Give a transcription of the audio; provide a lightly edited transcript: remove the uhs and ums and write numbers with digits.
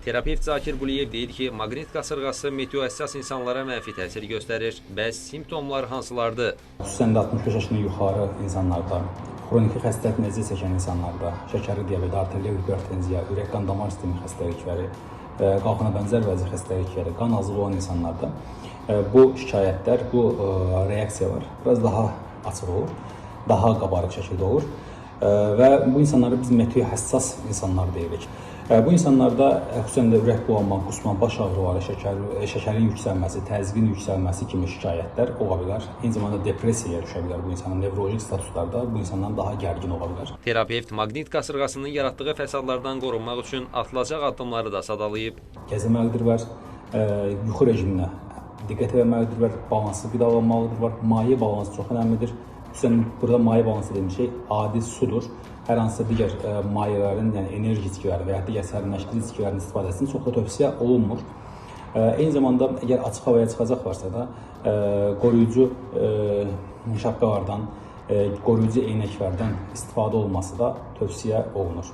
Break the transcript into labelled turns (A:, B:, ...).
A: Terapevt Zakir Buliyev deyir ki, maqnit qasırğası meteohəssas insanlara mənfi təsir göstərir. Bəs simptomlar hansılardır?
B: Xüsusən də 65 yaşından yuxarı insanlarda, xroniki xəstəlik nəzərə çəkən insanlarda, şəkərli diabet, arterial hipertenziya, ürək qan damar sistemi xəstəlikləri, qalxana bənzər vəzi xəstəlikləri, qan azlığı olan insanlarda bu şikayətlər, bu reaksiyalar biraz daha açıq olur, daha qabarıq şəkildə olur və bu insanları biz meteohəssas insanlar deyirik. Bu insanlarda xüsusən də ürək bulanma, qusma, baş ağrıları, şəkərin yüksəlməsi, təzyiqin yüksəlməsi kimi şikayətlər ola bilər. Eyni zamanda depressiyaya düşə bilər bu insanın, nevrolojik statuslarda bu insandan daha gərgin ola bilər.
A: Terapevt maqnit qasırğasının yaratdığı fəsadlardan qorunmaq üçün atılacaq addımları da sadalayıb.
B: Gəzməlidir var, yuxu rejiminə diqqət etməlidir var, balanslı qidalanmalıdır var, maye balansı çox önəmlidir. Xüsusən burada maye balansı dediğim şey adi sudur. Hər hansısa digər mayələrin, yəni enerji içkiləri və ya digər sərinləşdirici içkilərin istifadəsini çox da tövsiyə olunmur. Eyni zamanda əgər açıq havaya çıxacaqlarsa da qoruyucu şapkalardan, qoruyucu eynəklərdən istifadə olması da tövsiyə olunur.